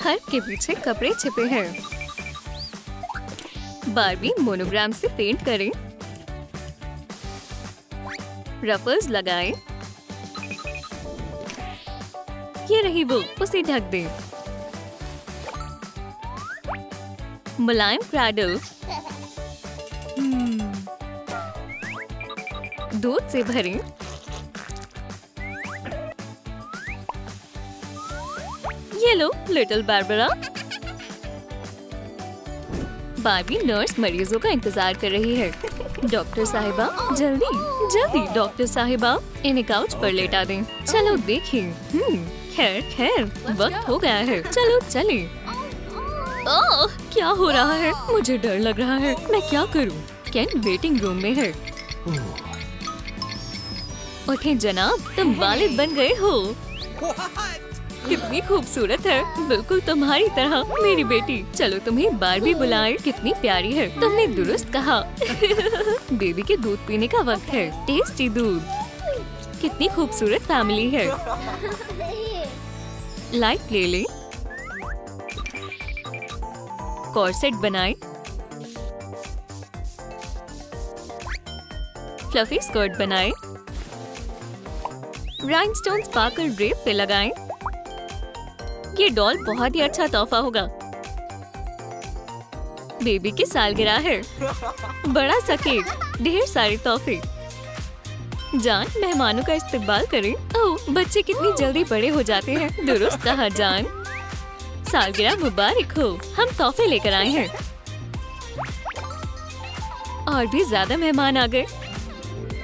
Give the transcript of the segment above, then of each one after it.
हर्फ के पीछे कपड़े छिपे हैं। बारबी मोनोग्राम से पेंट करें। रफल्स लगाएं। ये रही वो, उसे ढक दें। मुलायम क्रैडल। दूध से भरें। ये लो लिटिल बारबरा। बारबी नर्स मरीजों का इंतजार कर रही है। डॉक्टर साहिबा जल्दी जल्दी, डॉक्टर साहिबा इन्हें काउच पर लेटा दें। चलो देखें। खैर खैर, वक्त हो गया है, चलो चले। ओह, क्या हो रहा है? मुझे डर लग रहा है, मैं क्या करूं? केन वेटिंग रूम में है। उठें जनाब, तुम वालिद बन गए हो। कितनी खूबसूरत है, बिल्कुल तुम्हारी तरह मेरी बेटी। चलो तुम्हें बारबी बुलाएं। कितनी प्यारी है, तुमने दुरुस्त कहा। बेबी के दूध पीने का वक्त है। टेस्टी दूध। कितनी खूबसूरत फैमिली है। लाइट ले लें। कॉर्सेट बनाएं। फ्लफी स्कर्ट बनाएं। राइनस्टोन्स पाकर ड्रेप पे लगाएं। ये डॉल बहुत ही अच्छा तोहफा होगा। बेबी की सालगिरह है। बड़ा सा केक, ढेर सारे तोहफे। जान, मेहमानों का इस्तकबाल करें। ओह, बच्चे कितनी जल्दी बड़े हो जाते हैं। दुरुस्त कहा जान। सालगिरह मुबारक हो। हम तोहफे लेकर आए हैं। और भी ज्यादा मेहमान आ गए।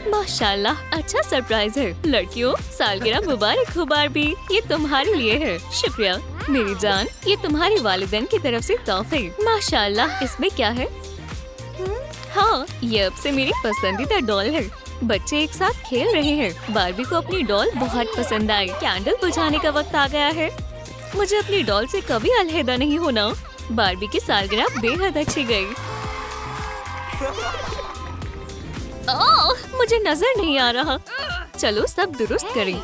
माशाल्लाह, अच्छा सरप्राइज है। लड़कियों, सालगिरह मुबारक हो बारबी। ये तुम्हारे लिए है। शुक्रिया मेरी जान। ये तुम्हारी वालिदैन की तरफ से तोहफे। माशाल्लाह, इसमें क्या है? हाँ, ये अब से मेरी पसंदीदा डॉल है। बच्चे एक साथ खेल रहे हैं। बारबी को अपनी डॉल बहुत पसंद आई। कैंडल बुझाने का वक्त आ गया है। मुझे अपनी डॉल से कभी अलहदा नहीं होना। बारबी की सालगिरह बेहद अच्छी गई। ओह, मुझे नजर नहीं आ रहा। चलो सब दुरुस्त करें।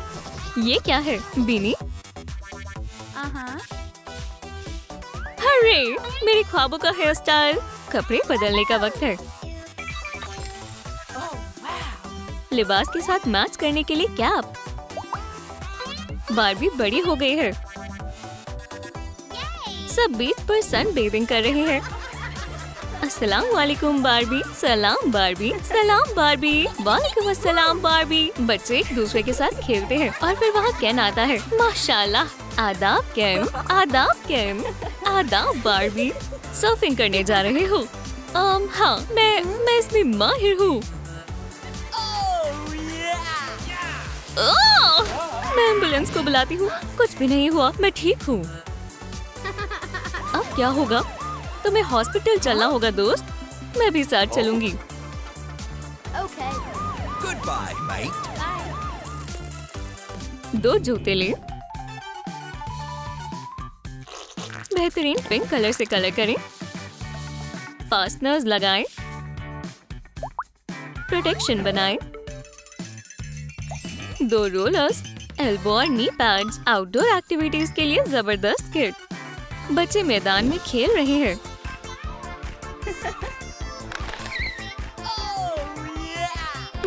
ये क्या है? बीनी? अरे, मेरे ख्वाबों का हेयर स्टाइल। कपड़े बदलने का वक्त है। लिबास के साथ मैच करने के लिए कैप। बारबी बड़ी हो गई है। सब बीच पर सन बेदिंग कर रहे हैं। अस्सलाम वालेकुम बारबी। सलाम बारबी। सलाम बारबी। वालेकुम अस्सलाम बारबी। बच्चे एक दूसरे के साथ खेलते हैं और फिर वहाँ केन आता है। माशाल्लाह, आदाब केन। आदाब केन। आदाब बारबी। सर्फिंग करने जा रहे हो? हाँ, मैं इसमें माहिर हूँ। मैं एम्बुलेंस को बुलाती हूँ। कुछ भी नहीं हुआ, मैं ठीक हूँ। अब क्या होगा? तुम्हें हॉस्पिटल चलना होगा दोस्त। मैं भी साथ चलूंगी। Goodbye, mate. दो जूते ले। बेहतरीन पिंक कलर से कलर करें। फास्टनर्स लगाएं। प्रोटेक्शन बनाएं। दो रोलर्स, एल्बो और नी पैड्स। आउटडोर एक्टिविटीज के लिए जबरदस्त किट। बच्चे मैदान में खेल रहे हैं।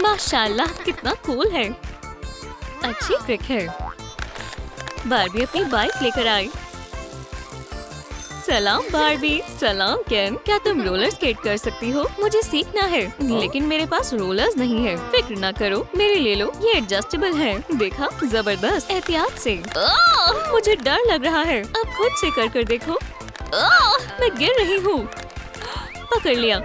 माशाल्लाह, कितना कूल है। अच्छी ट्रिक है। बारबी अपनी बाइक लेकर आई। सलाम बारबी। सलाम केन। क्या तुम रोलर स्केट कर सकती हो? मुझे सीखना है, लेकिन मेरे पास रोलर्स नहीं है। फिक्र ना करो, मेरे ले लो। ये एडजस्टेबल है। देखा, जबरदस्त। एहतियात से। मुझे डर लग रहा है। अब खुद से कर देखो। मैं गिर रही हूँ। पकड़ लिया।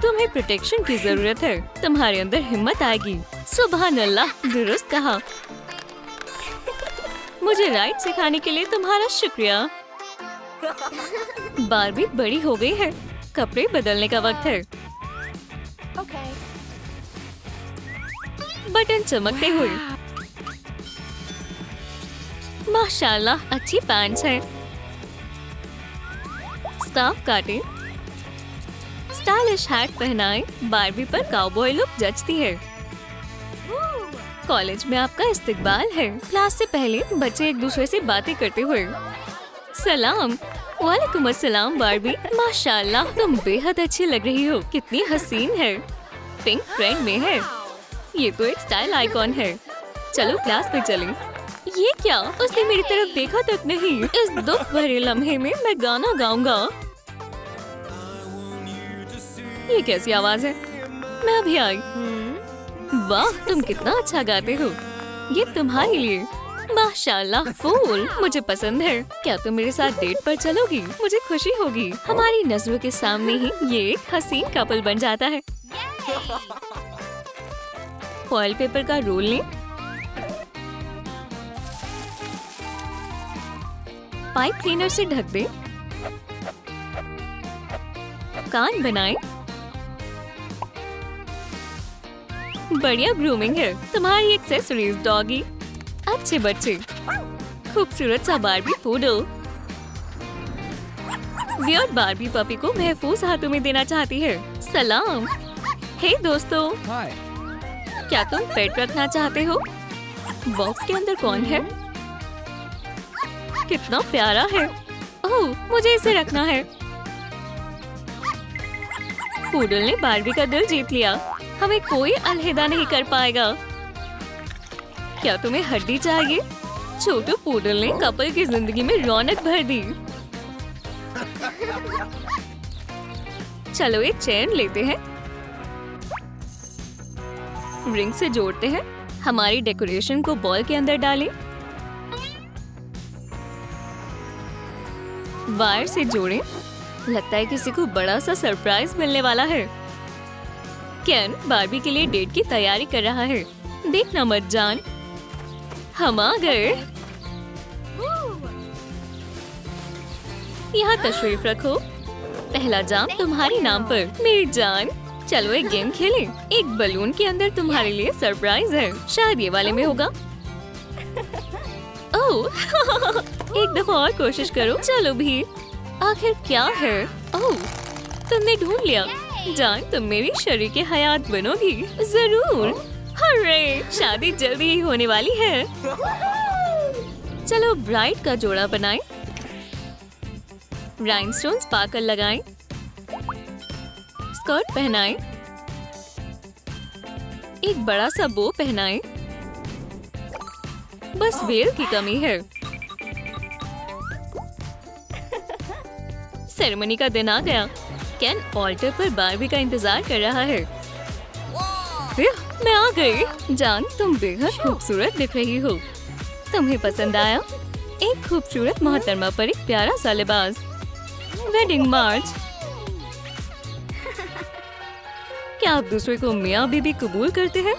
तुम्हें प्रोटेक्शन की जरूरत है। तुम्हारे अंदर हिम्मत आएगी। सुभान अल्लाह, दुरुस्त कहा। मुझे राइड सिखाने के लिए तुम्हारा शुक्रिया। बारबी बड़ी हो गई है। कपड़े बदलने का वक्त है। बटन चमकते हुए। माशाल्लाह, अच्छी पैंट्स हैं। स्कार्फ काटें। स्टाइलिश हैट पहनाएं। बारबी पर काउबॉय लुक जचती है। कॉलेज में आपका इस्तकबाल है। क्लास से पहले बच्चे एक दूसरे से बातें करते हुए। सलाम। वालेकुम अस्सलाम बार्बी। माशाल्लाह तुम बेहद अच्छी लग रही हो। कितनी हसीन है। पिंक ट्रेंड में है। ये तो एक स्टाइल आइकॉन है। चलो क्लास पे चलें। ये क्या? उसने मेरी तरफ देखा तक नहीं। इस दुख भरे लम्हे में मैं गाना गाऊंगा। ये कैसी आवाज है? मैं अभी आई। वाह तुम कितना अच्छा गाते हो। ये तुम्हारे लिए। माशाल्लाह फूल मुझे पसंद है। क्या तुम मेरे साथ डेट पर चलोगी? मुझे खुशी होगी। हमारी नजरों के सामने ही ये एक हसीन कपल बन जाता है। फॉइल पेपर का रोल लें। पाइप क्लीनर से ढक दें। कान बनाएं। बढ़िया ग्रूमिंग है। तुम्हारी एक्सेसरीज डॉगी। अच्छे बच्चे। खूबसूरत सा Barbie poodle. Weird Barbie puppy को महफूज हाथों में देना चाहती है। सलाम। हे दोस्तों। Hi. क्या तुम पेट रखना चाहते हो? बॉक्स के अंदर कौन है? कितना प्यारा है। ओह मुझे इसे रखना है। पूडल ने बार्बी का दिल जीत लिया। हमें कोई अलविदा नहीं कर पाएगा। क्या तुम्हें हड्डी चाहिए? छोटू पूडल ने कपल की जिंदगी में रौनक भर दी। चलो एक चेन लेते हैं। रिंग से जोड़ते हैं। हमारी डेकोरेशन को बॉल के अंदर डालें। वायर से जोड़ें। लगता है किसी को बड़ा सा सरप्राइज मिलने वाला है। केन बार्बी के लिए डेट की तैयारी कर रहा है। देखना मत जान। हम आ गए। यहाँ तशरीफ रखो। पहला जाम तुम्हारे नाम पर मेरी जान। चलो एक गेम खेलें। एक बलून के अंदर तुम्हारे लिए सरप्राइज है। शायद ये वाले में होगा। ओह एक दफा और कोशिश करो। चलो भी। आखिर क्या है? ओह तुमने ढूंढ लिया। जान तुम मेरी शरीके हयात बनोगी। जरूर। हर्रे शादी जल्दी ही होने वाली है। चलो ब्राइड का जोड़ा बनाएं। राइनस्टोन स्पार्कल लगाएं। स्कर्ट पहनाएं। एक बड़ा सा बो पहनाएं। बस वेल की कमी है। सेरेमनी का दिन आ गया। केन ऑल्टर पर बार्बी का इंतजार कर रहा है। मैं आ गई। जान तुम बेहद खूबसूरत दिख रही हो। तुम्हें पसंद आया? एक खूबसूरत मोहतरमा पर एक प्यारा सा लिबास। वेडिंग मार्च। क्या आप दूसरे को मियाँ बीबी कबूल करते हैं?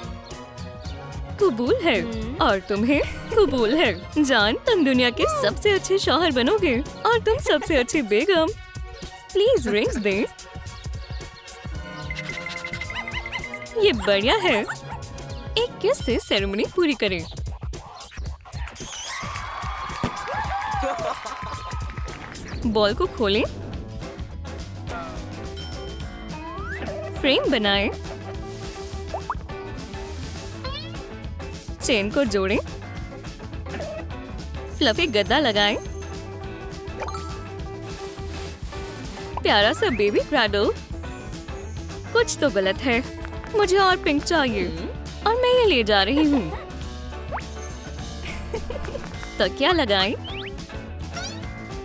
कबूल है। और तुम्हें कबूल है। जान तुम दुनिया के सबसे अच्छे शौहर बनोगे और तुम सबसे अच्छी बेगम। प्लीज रिंग्स दें। ये बढ़िया है। एक किस से सेरेमनी पूरी करें। बॉल को खोलें। फ्रेम बनाएं। चेन को जोड़ें। फ्लफी गद्दा लगाएं। प्यारा सा बेबी क्रैडल। कुछ तो गलत है। मुझे और पिंक चाहिए और मैं ये ले जा रही हूँ। तकिया लगाएं।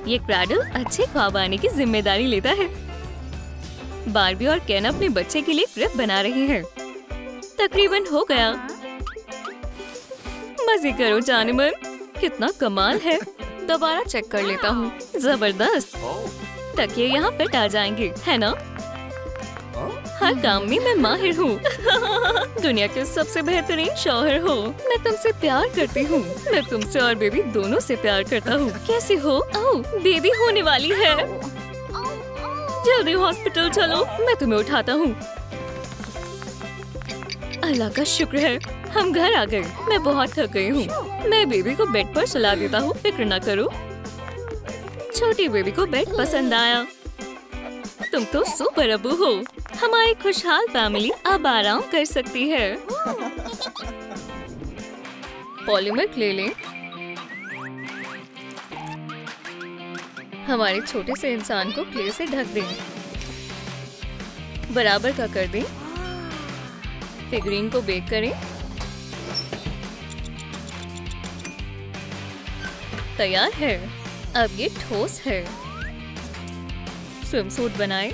ये क्रैडल अच्छे ख्वाब आने की जिम्मेदारी लेता है। बार्बी और केन अपने बच्चे के लिए क्रिब बना रहे हैं। तकरीबन हो गया। मजे करो जानवर। कितना कमाल है। दोबारा चेक कर लेता हूँ। जबरदस्त। तकिए यहाँ फिट आ जाएंगे, है ना? हर काम में मैं माहिर हूँ। दुनिया के सबसे बेहतरीन शौहर हो। मैं तुमसे प्यार करती हूँ। मैं तुमसे और बेबी दोनों से प्यार करता हूँ। कैसे हो? ओह, बेबी होने वाली है। जल्दी हॉस्पिटल चलो। मैं तुम्हें उठाता हूँ। अल्लाह का शुक्र है हम घर आ गए। मैं बहुत थक गई हूँ। मैं बेबी को बेड पर सुला देता हूँ। फिक्र न करो। छोटी बेबी को बेड पसंद आया। तुम तो सुपर अबू हो। हमारी खुशहाल फैमिली अब आराम कर सकती है। पॉलीमर ले लें। हमारे छोटे से इंसान को क्ले से ढक दें, बराबर का कर दें, फिगरीन को बेक करें। तैयार है। अब ये ठोस है। स्विमसूट बनाएं,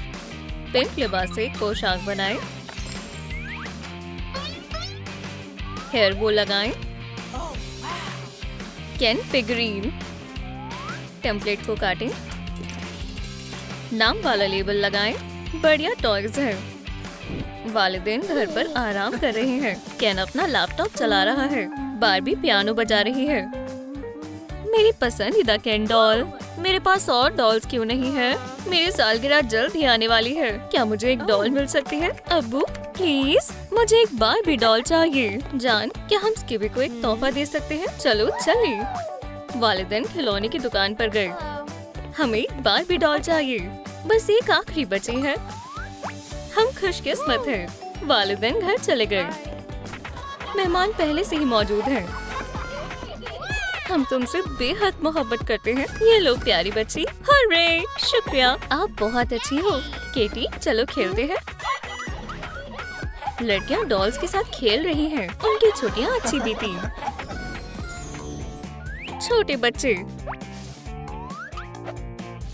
पिंक लिबास से पोशाक बनाएं, हेयर बो लगाएं, कैन फिगरीन, टेम्पलेट को काटें, नाम वाला लेबल लगाएं। बढ़िया टॉयज है। वालिदैन घर पर आराम कर रहे हैं। कैन अपना लैपटॉप चला रहा है। बारबी पियानो बजा रही है। मेरी पसंदीदा कैन डॉल। मेरे पास और डॉल्स क्यों नहीं है? मेरी सालगिरह जल्द ही आने वाली है। क्या मुझे एक डॉल मिल सकती है? अब्बू प्लीज, मुझे एक बारबी डॉल चाहिए। जान, क्या हम स्कीबी को एक तोहफा दे सकते हैं? चलो चलिए। वालिदैन खिलौने की दुकान पर गए। हमें एक बारबी डॉल चाहिए। बस एक आखिरी बची है। हम खुशकिस्मत हैं। वालिदैन घर चले गए। मेहमान पहले से ही मौजूद हैं। हम तुमसे बेहद मोहब्बत करते हैं। ये लो प्यारी बच्ची। हर्रे! शुक्रिया, आप बहुत अच्छी हो। केटी, चलो खेलते हैं। लड़कियां डॉल्स के साथ खेल रही हैं। उनकी छुट्टियां अच्छी बीती। छोटे बच्चे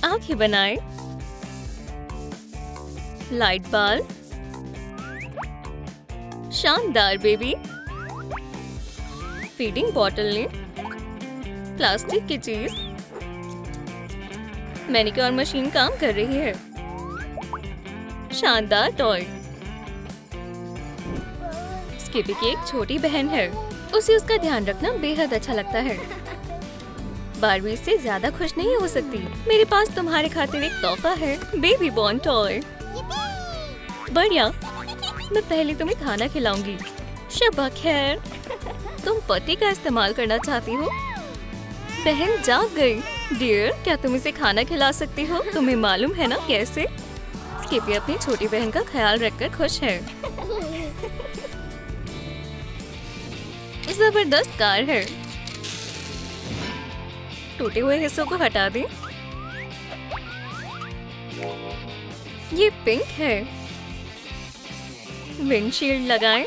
आंखें बनाएं, लाइट बाल, शानदार बेबी, फीडिंग बॉटल लें, प्लास्टिक की चीज। मैनिक्योर मशीन काम कर रही है। शानदार टॉय। स्किपी की एक छोटी बहन है। उसे उसका ध्यान रखना बेहद अच्छा लगता है। बारबी से ज्यादा खुश नहीं हो सकती। मेरे पास तुम्हारे खातिर एक तोहफा है, बेबी बॉर्न टॉय। बढ़िया, मैं पहले तुम्हें खाना खिलाऊंगी। शब्बा खैर। तुम पति का इस्तेमाल करना चाहती हो? बहन जाग गई। डियर, क्या तुम इसे खाना खिला सकती हो? तुम्हें मालूम है ना कैसे? स्किपी अपनी छोटी बहन का ख्याल रखकर खुश है। जबरदस्त कार है। टूटे हुए हिस्सों को हटा दें। ये पिंक है। विंडशील्ड लगाएं।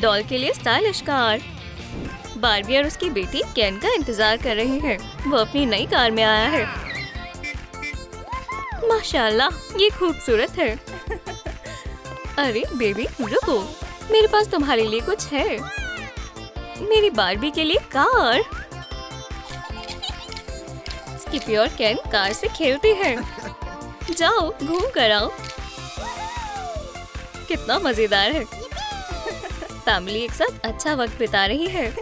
डॉल के लिए स्टाइलिश कार। बारबी और उसकी बेटी केन का इंतजार कर रही है। वो अपनी नई कार में आया है। माशाल्लाह, ये खूबसूरत है। अरे बेबी रुको, मेरे पास तुम्हारे लिए कुछ है। मेरी बारबी के लिए कार। स्किपी और केन कार से खेलते हैं। जाओ घूम कर आओ। कितना मजेदार है। फैमिली एक साथ अच्छा वक्त बिता रही है।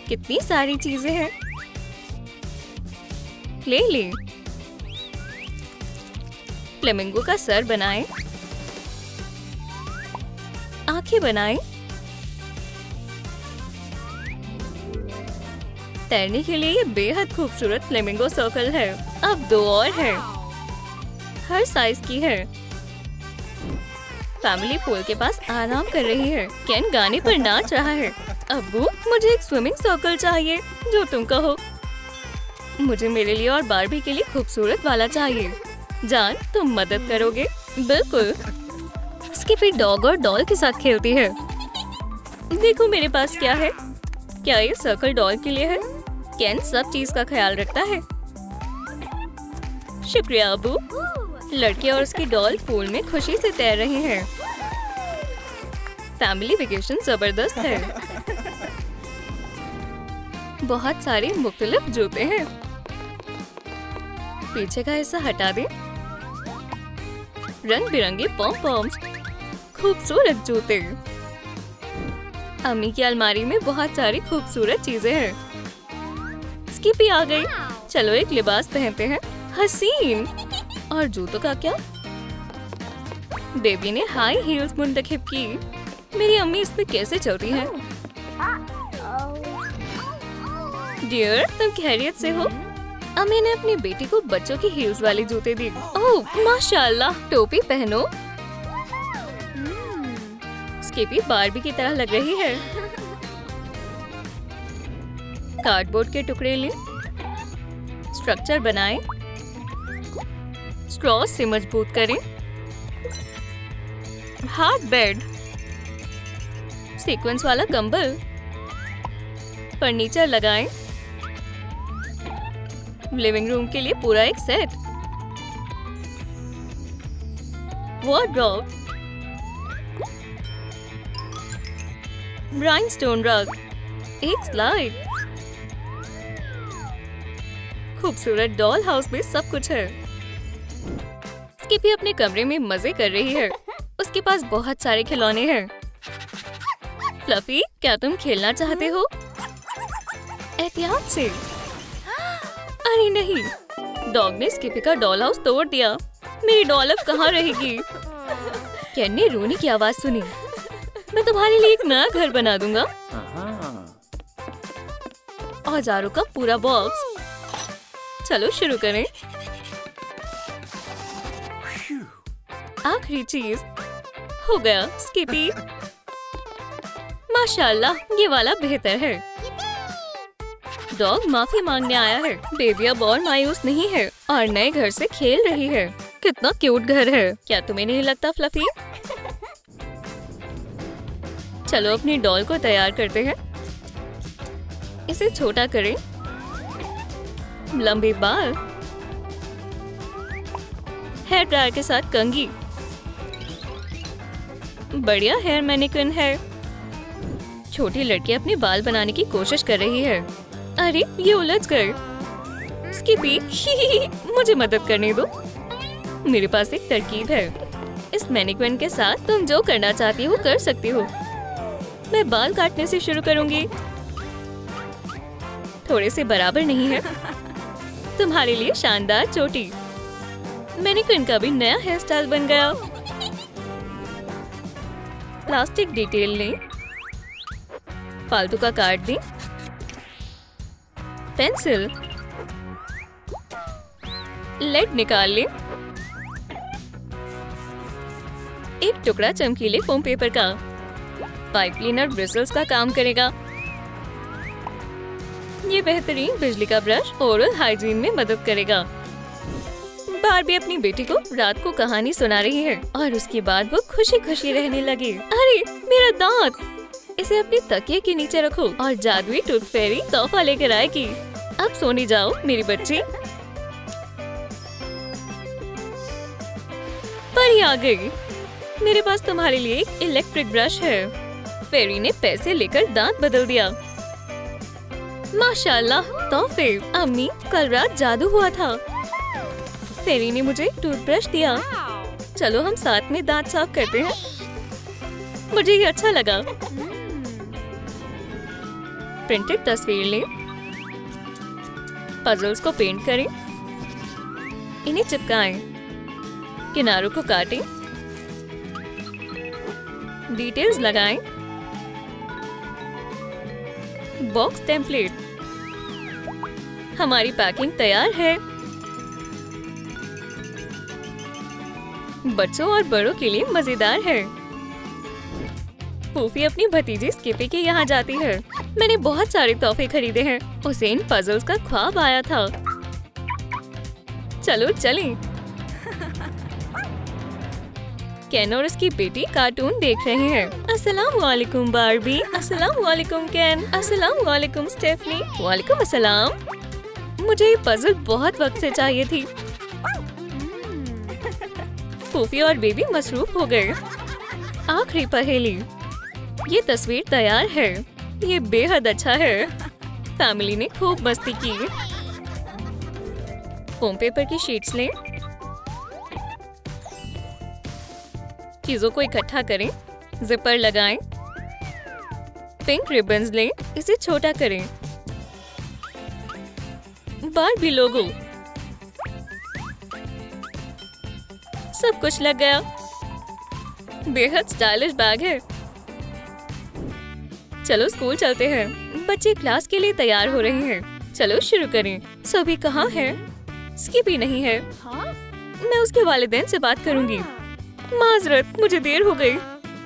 कितनी सारी चीजें हैं। ले ले। फ्लेमिंगो का सर बनाएं। आंखें बनाएं। तैरने के लिए ये बेहद खूबसूरत फ्लेमिंगो सर्कल है। अब दो और हैं। हर साइज की है। फैमिली पूल के पास आराम कर रही है। केन गाने पर नाच रहा है। अब्बू, मुझे एक स्विमिंग सर्कल चाहिए, जो तुम कहो। मुझे मेरे लिए और बारबी के लिए खूबसूरत वाला चाहिए। जान, तुम मदद करोगे? बिल्कुल। स्किपी डॉग और डॉल के साथ खेलती है। देखो मेरे पास क्या है। क्या ये सर्कल डॉल के लिए है? केन सब चीज का ख्याल रखता है। शुक्रिया अब्बू। लड़की और उसकी डॉल पूल में खुशी से तैर रही हैं। फैमिली वेकेशन जबरदस्त है। बहुत सारे मुख्तलिफ जूते हैं। पीछे का हिस्सा हटा दें। रंग बिरंगे पॉम-पॉम्स, खूबसूरत जूते। अम्मी की अलमारी में बहुत सारी खूबसूरत चीजें हैं। स्किपी आ गई। चलो एक लिबास पहनते हैं। हसीन। और जूतों का क्या? बेबी ने हाई हील्स मुंतखब की। मेरी अम्मी इस पे कैसे चलती हैं? डियर, तुम खैरियत से हो? अम्मी ने अपनी बेटी को बच्चों की हील्स वाले जूते दी। ओह माशाल्लाह। टोपी पहनो। स्किपी बारबी की तरह लग रही है। कार्डबोर्ड के टुकड़े लें, स्ट्रक्चर बनाएं, स्ट्रॉ से मजबूत करें, हार्ड बेड, सीक्वेंस वाला कंबल, फर्नीचर लगाएं, लिविंग रूम के लिए पूरा एक सेट, वार्डरोब, राइनस्टोन रग, एक स्लाइड, खूबसूरत डॉल हाउस में सब कुछ है। स्किपी अपने कमरे में मजे कर रही है। उसके पास बहुत सारे खिलौने हैं। फ्लफी, क्या तुम खेलना चाहते हो? एहतियात से। अरे नहीं, डॉग ने स्किपी का डॉल हाउस तोड़ दिया। मेरी डॉल अब कहाँ रहेगी? केन ने रोने की आवाज सुनी। मैं तुम्हारे लिए एक नया घर बना दूंगा। औजारों का पूरा बॉक्स। चलो शुरू करें। आखिरी चीज हो गया, स्किपी। माशाल्लाह, ये वाला बेहतर है। डॉग माफी मांगने आया है। बेबी अब और मायूस नहीं है और नए घर से खेल रही है। कितना क्यूट घर है, क्या तुम्हें नहीं लगता फ्लफी? चलो अपनी डॉल को तैयार करते हैं। इसे छोटा करें, लंबे बाल, हेयर ड्रायर के साथ कंघी, बढ़िया हेयर मैनिक्विन है। छोटी लड़की अपने बाल बनाने की कोशिश कर रही है। अरे ये उलझ गए। स्किपी, मुझे मदद करने दो। मेरे पास एक तरकीब है। इस मैनिक्विन के साथ तुम जो करना चाहती हो कर सकती हो। मैं बाल काटने से शुरू करूंगी। थोड़े से बराबर नहीं है। तुम्हारे लिए शानदार चोटी। मैनिक्विन का भी नया हेयर स्टाइल बन गया। प्लास्टिक डिटेल लें, फालतू का काट दें, पेंसिल, लेड निकाल लें, एक टुकड़ा चमकीले फोम पेपर का। पाइप क्लीनर ब्रिसल्स का काम करेगा। ये बेहतरीन बिजली का ब्रश ओरल हाइजीन में मदद करेगा। बार्बी अपनी बेटी को रात को कहानी सुना रही है और उसके बाद वो खुशी खुशी रहने लगी। अरे मेरा दांत! इसे अपनी तकिए के नीचे रखो और जादुई टूथ फेरी तोहफा लेकर आएगी। अब सोने जाओ मेरी बच्ची। परी आ गई। मेरे पास तुम्हारे लिए एक इलेक्ट्रिक ब्रश है। फेरी ने पैसे लेकर दांत बदल दिया। माशाल्लाह, तोहफे। अम्मी, कल रात जादू हुआ था। फेरी ने मुझे टूथब्रश दिया। चलो हम साथ में दांत साफ करते हैं। मुझे ये अच्छा लगा। प्रिंटेड तस्वीर लें, पजल्स को पेंट करें, इन्हें चिपकाएं, किनारों को काटें, डिटेल्स लगाएं, बॉक्स टेम्पलेट। हमारी पैकिंग तैयार है। बच्चों और बड़ों के लिए मजेदार है। फूफी अपनी भतीजी स्किपी के यहाँ जाती है। मैंने बहुत सारे तोहफे खरीदे हैं। उसे इन पजल्स का ख्वाब आया था। चलो चलें। केन और उसकी बेटी कार्टून देख रहे हैं। अस्सलाम वालेकुम बार्बी। अस्सलाम वालेकुम केन। अस्सलाम वालेकुम स्टेफनी। वालेकुम अस्सलाम। मुझे ये पजल बहुत वक्त से चाहिए थी। फूफी और बेबी मसरूफ हो गए। आखिरी पहेली। ये तस्वीर तैयार है। ये बेहद अच्छा है। फैमिली ने खूब मस्ती की। फोम पेपर की शीट्स लें, चीजों को इकट्ठा करें, जिपर लगाएं, पिंक रिबन्स लें, इसे छोटा करें, बार्बी लोगो। सब कुछ लग गया। बेहद स्टाइलिश बैग है। चलो स्कूल चलते हैं। बच्चे क्लास के लिए तैयार हो रहे हैं। चलो शुरू करें। सभी कहाँ हैं? स्किपी नहीं है। मैं उसके वालिदैन से बात करूंगी। माजरत, मुझे देर हो गई।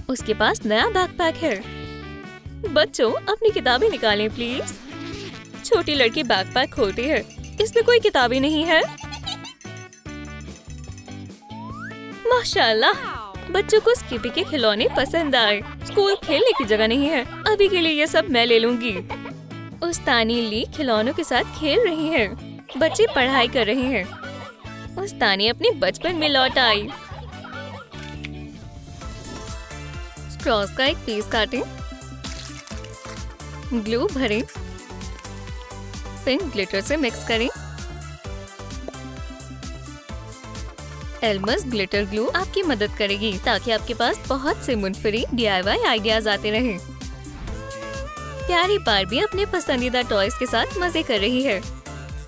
उसके पास नया बैकपैक है। बच्चों, अपनी किताबें निकालें प्लीज। छोटी लड़की बैकपैक खोलती है। इसमें कोई किताबें नहीं है। माशाल्लाह, बच्चों को स्कीपी के खिलौने पसंद आए। स्कूल खेलने की जगह नहीं है। अभी के लिए ये सब मैं ले लूंगी। उस्तानी ली खिलौनों के साथ खेल रही है। बच्चे पढ़ाई कर रहे हैं। उस्तानी अपने बचपन में लौट आई। स्ट्रॉस का एक पीस काटें, ग्लू भरें, पिंक ग्लिटर से मिक्स करें। एल्मस ग्लिटर ग्लू आपकी मदद करेगी ताकि आपके पास बहुत से मुनफरी DIY आइडियाज आते रहें। प्यारी बार्बी अपने पसंदीदा टॉयज के साथ मजे कर रही है।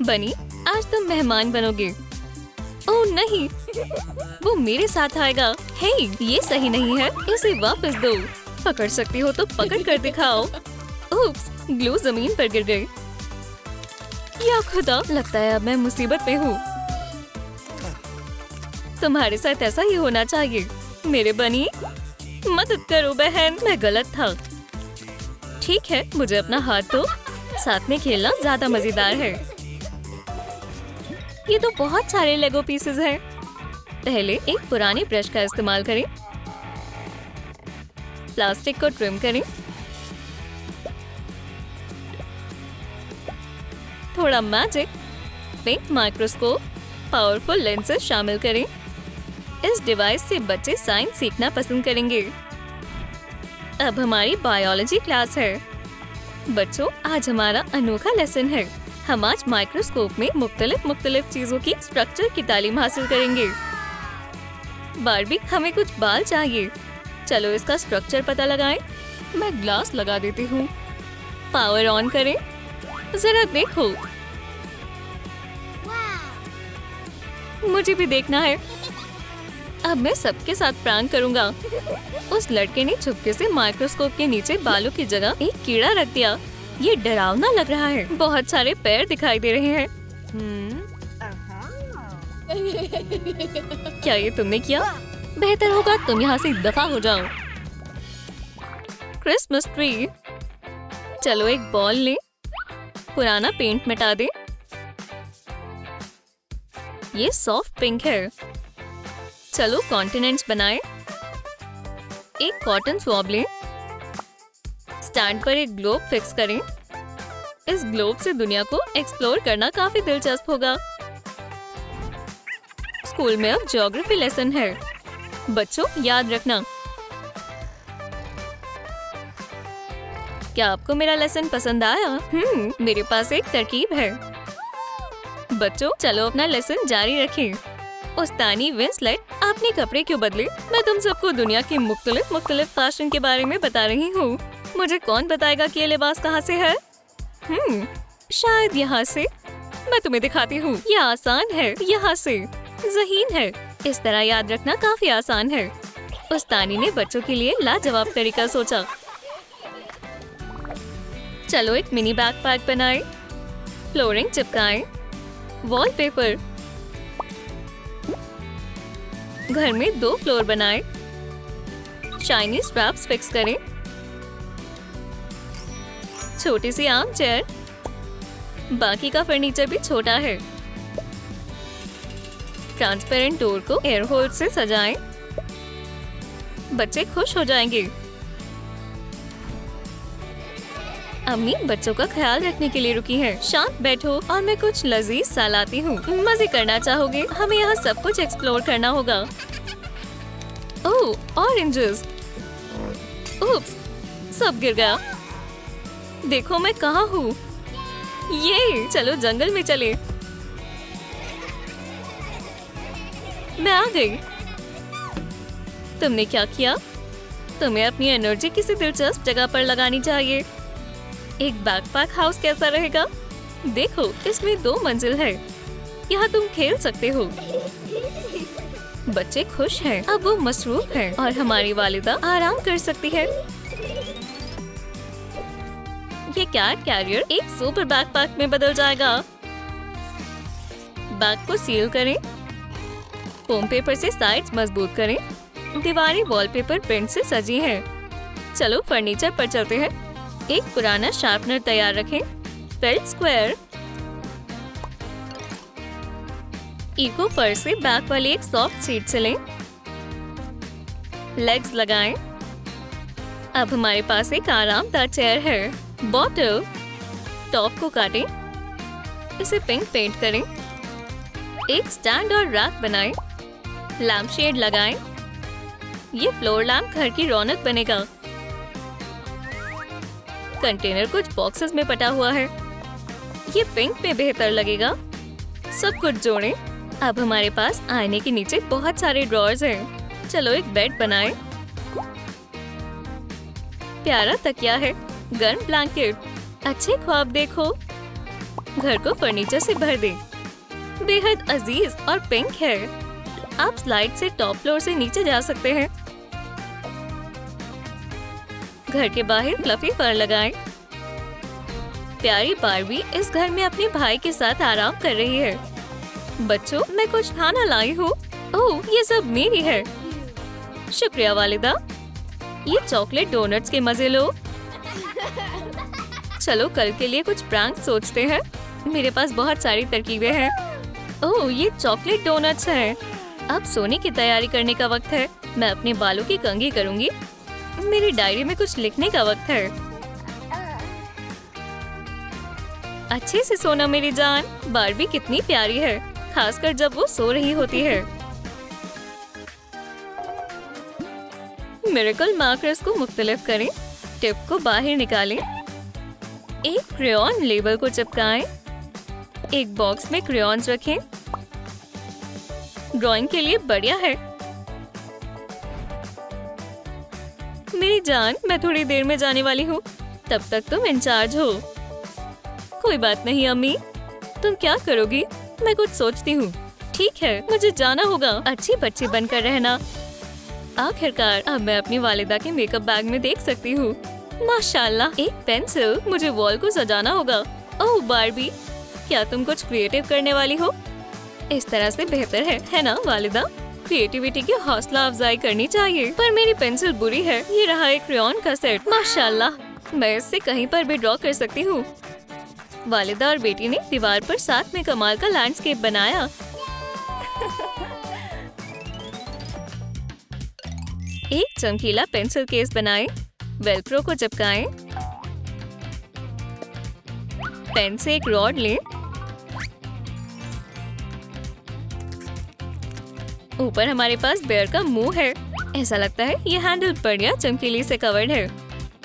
बनी, आज तुम मेहमान बनोगे। ओह नहीं, वो मेरे साथ आएगा। हे, ये सही नहीं है, इसे वापस दो। पकड़ सकती हो तो पकड़ कर दिखाओ। उप्स, ग्लू जमीन पर गिर गई। या खुदा, लगता है अब मैं मुसीबत में हूँ। तुम्हारे साथ ऐसा ही होना चाहिए। मेरे बनी, मदद करो बहन, मैं गलत था। ठीक है, मुझे अपना हाथ दो। साथ में खेलना ज्यादा मजेदार है। ये तो बहुत सारे लेगो पीसेस हैं। पहले एक पुराने ब्रश का इस्तेमाल करें। प्लास्टिक को ट्रिम करें। थोड़ा magic, pink microscope, powerful lenses शामिल करें। इस डिवाइस से बच्चे साइंस सीखना पसंद करेंगे। अब हमारी बायोलॉजी क्लास है। बच्चों, आज हमारा अनोखा लेसन है। हम आज माइक्रोस्कोप में मुख्तलिफ चीजों की स्ट्रक्चर की तालीम हासिल करेंगे। बार्बी, हमें कुछ बाल चाहिए। चलो इसका स्ट्रक्चर पता लगाएं। मैं ग्लास लगा देती हूँ। पावर ऑन करें। जरा देखो, मुझे भी देखना है। अब मैं सबके साथ प्रैंक करूंगा। उस लड़के ने चुपके से माइक्रोस्कोप के नीचे बालों की जगह एक कीड़ा रख दिया। ये डरावना लग रहा है। बहुत सारे पैर दिखाई दे रहे हैं। क्या ये तुमने किया? बेहतर होगा तुम यहाँ से दफा हो जाओ। Christmas tree. चलो एक बॉल ले, पुराना पेंट मिटा दे। ये सॉफ्ट पिंक है। चलो कॉन्टिनेंट्स बनाएं। एक कॉटन स्वॉब लें। स्टैंड पर एक ग्लोब फिक्स करें। इस ग्लोब से दुनिया को एक्सप्लोर करना काफी दिलचस्प होगा। स्कूल में अब ज्योग्राफी लेसन है। बच्चों, याद रखना। क्या आपको मेरा लेसन पसंद आया? मेरे पास एक तरकीब है। बच्चों, चलो अपना लेसन जारी रखें। उस्तानी विंसलेट, आपने कपड़े क्यों बदले? मैं तुम सबको दुनिया के मुख्तलिफ फैशन के बारे में बता रही हूँ। मुझे कौन बताएगा कि ये लिबास कहाँ से है? शायद यहाँ से। मैं तुम्हें दिखाती हूँ। ये आसान है। यहाँ से। ज़हीन है। इस तरह याद रखना काफी आसान है। उस्तानी ने बच्चों के लिए लाजवाब तरीका सोचा। चलो एक मिनी बैकपैक बनाएं। फ्लोरिंग चिपकाएं। वॉलपेपर। घर में 2 फ्लोर बनाएं। शाइनी स्ट्रैप्स फिक्स करें। छोटी सी आर्म चेयर। बाकी का फर्नीचर भी छोटा है। ट्रांसपेरेंट डोर को एयर होल से सजाएं। बच्चे खुश हो जाएंगे। अम्मी बच्चों का ख्याल रखने के लिए रुकी है। शांत बैठो और मैं कुछ लजीज सा लाती हूँ। मजे करना चाहोगे? हमें यहाँ सब कुछ एक्सप्लोर करना होगा। ओह, ऑरेंजेस। उप्स, सब गिर गया। देखो मैं कहाँ हूँ। ये, चलो जंगल में चले। मैं आ गई। तुमने क्या किया? तुम्हें अपनी एनर्जी किसी दिलचस्प जगह पर लगानी चाहिए। एक बैकपैक हाउस कैसा रहेगा? देखो, इसमें 2 मंजिल है। यहाँ तुम खेल सकते हो। बच्चे खुश हैं। अब वो मसरूफ हैं और हमारी वालिदा आराम कर सकती है। ये कैट कैरियर एक सुपर बैकपैक में बदल जाएगा। बैग को सील करें। फोम पेपर से साइड्स मजबूत करें। दीवारें वॉलपेपर प्रिंट से सजी हैं। चलो फर्नीचर पर चलते हैं। एक पुराना शार्पनर तैयार रखें। Felt square. इको पर से बैक वाली एक सॉफ्ट सीट से लें। लेग्स लगाएं। अब हमारे पास एक आरामदार चेयर है। बॉटल। टॉप को काटें। इसे पिंक पेंट करें। एक स्टैंड और रैक बनाएं। लैम्प शेड लगाएं। ये फ्लोर लैम्प घर की रौनक बनेगा। कंटेनर कुछ बॉक्सेस में पटा हुआ है। ये पिंक में बेहतर लगेगा। सब कुछ जोड़ें। अब हमारे पास आईने के नीचे बहुत सारे ड्रॉर्स हैं। चलो एक बेड बनाएं। प्यारा तकिया है। गर्म ब्लैंकेट। अच्छे ख्वाब देखो। घर को फर्नीचर से भर दें। बेहद अजीज और पिंक है। आप स्लाइड से टॉप फ्लोर से नीचे जा सकते हैं। घर के बाहर फ्लफी फर लगाएं। प्यारी बार्बी इस घर में अपने भाई के साथ आराम कर रही है। बच्चों, मैं कुछ खाना लाई हूँ। ओह, ये सब मेरी है। शुक्रिया वालिदा। ये चॉकलेट डोनट्स के मजे लो। चलो कल के लिए कुछ प्रैंक सोचते हैं। मेरे पास बहुत सारी तरकीबें हैं। ओह, ये चॉकलेट डोनट्स हैं। अब सोने की तैयारी करने का वक्त है। मैं अपने बालों की कंघी करूंगी। मेरी डायरी में कुछ लिखने का वक्त है। अच्छे से सोना मेरी जान। बार्बी कितनी प्यारी है, खासकर जब वो सो रही होती है। मिरेकल मार्कर्स को मुख्तलिफ करें। टिप को बाहर निकालें। एक क्रेयॉन लेबल को चिपकाएं। एक बॉक्स में क्रेयॉन्स रखें। ड्राइंग के लिए बढ़िया है। मेरी जान, मैं थोड़ी देर में जाने वाली हूँ। तब तक तुम इंचार्ज हो। कोई बात नहीं अम्मी। तुम क्या करोगी? मैं कुछ सोचती हूँ। ठीक है, मुझे जाना होगा। अच्छी बच्ची बनकर रहना। आखिरकार अब मैं अपनी वालिदा के मेकअप बैग में देख सकती हूँ। माशाल्लाह, एक पेंसिल। मुझे वॉल को सजाना होगा। ओह बार्बी, क्या तुम कुछ क्रिएटिव करने वाली हो? इस तरह से बेहतर है ना वालिदा? क्रिएटिविटी की हौसला अफजाई करनी चाहिए। पर मेरी पेंसिल बुरी है। ये रहा एक क्रेयॉन का सेट। माशाल्लाह, मैं इससे कहीं पर भी ड्रॉ कर सकती हूँ। वालिदा और बेटी ने दीवार पर साथ में कमाल का लैंडस्केप बनाया। एक चमकीला पेंसिल केस बनाएं। वेलक्रो को चिपकाएं। पेन से एक रॉड लें। ऊपर हमारे पास बेयर का मुंह है। ऐसा लगता है ये हैंडल बढ़िया चमकीली से कवर्ड है।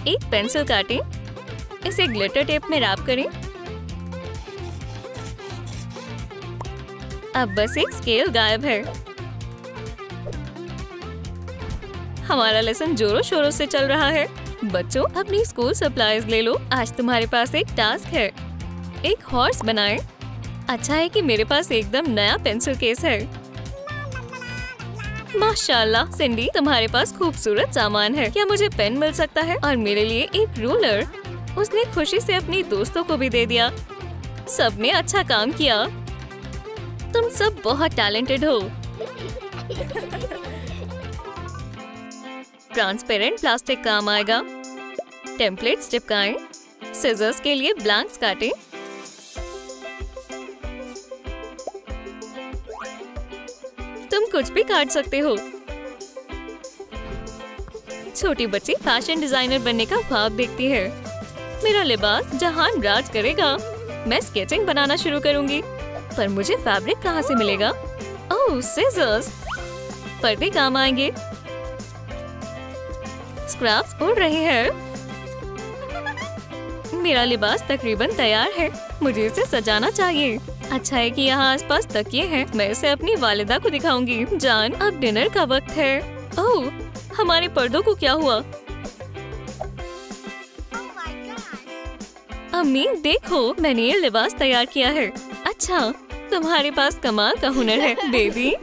एक पेंसिल काटें। इसे ग्लिटर टेप में रैप करें। अब बस एक स्केल गायब है। हमारा लेसन जोरों शोरों से चल रहा है। बच्चों, अपनी स्कूल सप्लाईज ले लो। आज तुम्हारे पास एक टास्क है। एक हॉर्स बनाएं। अच्छा है कि मेरे पास एकदम नया पेंसिल केस है। माशाल्लाह सिंडी, तुम्हारे पास खूबसूरत सामान है। क्या मुझे पेन मिल सकता है? और मेरे लिए एक रूलर। उसने खुशी से अपनी दोस्तों को भी दे दिया। सबने अच्छा काम किया। तुम सब बहुत टैलेंटेड हो। ट्रांसपेरेंट प्लास्टिक काम आएगा। टेम्पलेट्स चिपकाएं। सिजर्स के लिए ब्लैंक्स काटें। तुम कुछ भी काट सकते हो। छोटी बच्ची फैशन डिजाइनर बनने का ख्वाब देखती है। मेरा लिबास जहान राज करेगा। मैं स्केचिंग बनाना शुरू करूंगी। पर मुझे फैब्रिक कहाँ से मिलेगा? ओह, सिजर्स। पर्दे काम आएंगे। स्क्रैप्स उड़ रहे हैं। मेरा लिबास तकरीबन तैयार है। मुझे इसे सजाना चाहिए। अच्छा है कि यहाँ आसपास तकिए हैं। मैं इसे अपनी वालिदा को दिखाऊंगी। जान, अब डिनर का वक्त है। ओह, हमारे पर्दों को क्या हुआ? अम्मी देखो, मैंने ये लिबास तैयार किया है। अच्छा, तुम्हारे पास कमाल का हुनर है बेबी।